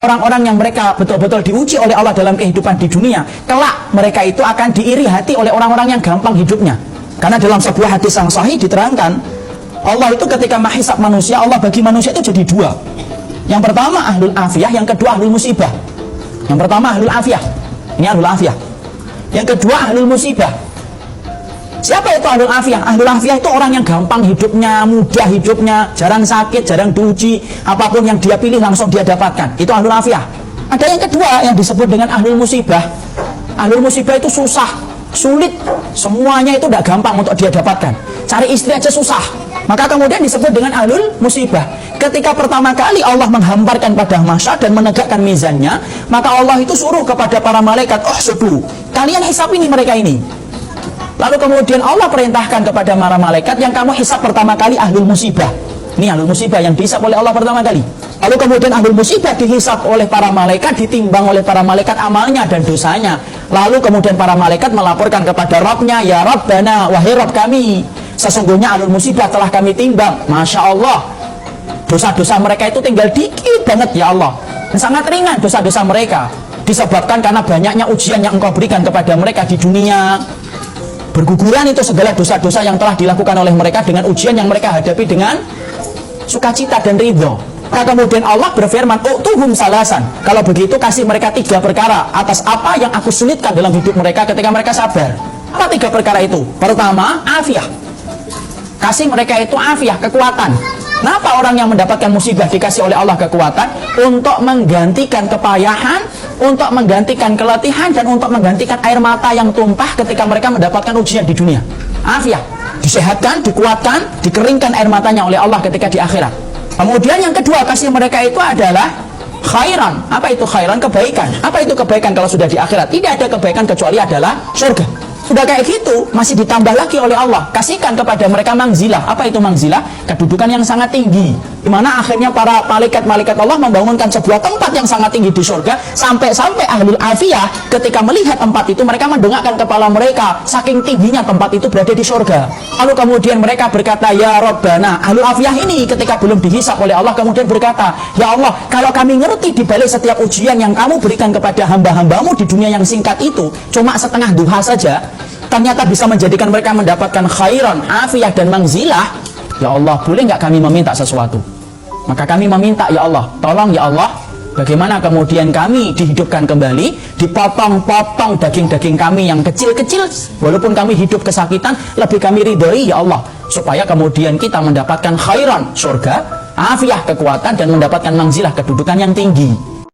Orang-orang yang mereka betul-betul diuji oleh Allah dalam kehidupan di dunia, kelak mereka itu akan diiri hati oleh orang-orang yang gampang hidupnya. Karena dalam sebuah hadis yang sahih diterangkan, Allah itu ketika menghisab manusia, Allah bagi manusia itu jadi dua. Yang pertama ahlul afiyah, yang kedua ahlul musibah. Yang pertama ahlul afiyah, ini ahlul afiyah. Yang kedua ahlul musibah. Siapa itu ahlul afiyah? Ahlul afiyah itu orang yang gampang hidupnya, mudah hidupnya, jarang sakit, jarang diuji, apapun yang dia pilih langsung dia dapatkan. Itu ahlul afiyah. Ada yang kedua yang disebut dengan ahlul musibah. Ahlul musibah itu susah, sulit, semuanya itu tidak gampang untuk dia dapatkan. Cari istri aja susah. Maka kemudian disebut dengan ahlul musibah. Ketika pertama kali Allah menghamparkan pada mahsyar dan menegakkan mizannya, maka Allah itu suruh kepada para malaikat, oh subuh, kalian hisab ini mereka ini. Lalu kemudian Allah perintahkan kepada para malaikat yang kamu hisab pertama kali ahlul musibah. Ini ahlul musibah yang dihisab oleh Allah pertama kali. Lalu kemudian ahlul musibah dihisab oleh para malaikat, ditimbang oleh para malaikat amalnya dan dosanya. Lalu kemudian para malaikat melaporkan kepada Rabbnya, ya Rabbana, wahai Rabb kami, sesungguhnya ahlul musibah telah kami timbang. Masya Allah, dosa-dosa mereka itu tinggal dikit banget ya Allah. Dan sangat ringan dosa-dosa mereka, disebabkan karena banyaknya ujian yang Engkau berikan kepada mereka di dunia. Berguguran itu segala dosa-dosa yang telah dilakukan oleh mereka dengan ujian yang mereka hadapi dengan sukacita dan ridho. Maka kemudian Allah berfirman, utuhum salasan, kalau begitu kasih mereka 3 perkara atas apa yang aku sulitkan dalam hidup mereka ketika mereka sabar. Apa 3 perkara itu? Pertama, afiyah. Kasih mereka itu afiyah, kekuatan. Kenapa orang yang mendapatkan musibah dikasih oleh Allah kekuatan? Untuk menggantikan kepayahan, untuk menggantikan keletihan, dan untuk menggantikan air mata yang tumpah ketika mereka mendapatkan ujian di dunia. Afiyah, disehatkan, dikuatkan, dikeringkan air matanya oleh Allah ketika di akhirat. Kemudian yang kedua, kasih mereka itu adalah khairan. Apa itu khairan? Kebaikan. Apa itu kebaikan kalau sudah di akhirat? Tidak ada kebaikan kecuali adalah surga. Sudah kayak gitu, masih ditambah lagi oleh Allah. Kasihkan kepada mereka mangzilah. Apa itu mangzilah? Kedudukan yang sangat tinggi. Dimana akhirnya para malaikat-malaikat Allah membangunkan sebuah tempat yang sangat tinggi di surga. Sampai-sampai ahlul afiyah ketika melihat tempat itu, mereka mendongakkan kepala mereka. Saking tingginya tempat itu berada di surga. Lalu kemudian mereka berkata, ya Rabbana. Ahlul afiyah ini ketika belum dihisab oleh Allah kemudian berkata, ya Allah, kalau kami ngerti di balik setiap ujian yang kamu berikan kepada hamba-hambamu di dunia yang singkat itu, cuma setengah duha saja, ternyata bisa menjadikan mereka mendapatkan khairan, afiyah, dan mangzilah. Ya Allah, boleh nggak kami meminta sesuatu? Maka kami meminta, ya Allah, tolong ya Allah, bagaimana kemudian kami dihidupkan kembali, dipotong-potong daging-daging kami yang kecil-kecil, walaupun kami hidup kesakitan, lebih kami ridhoi ya Allah, supaya kemudian kita mendapatkan khairan, surga, afiyah, kekuatan, dan mendapatkan mangzilah, kedudukan yang tinggi.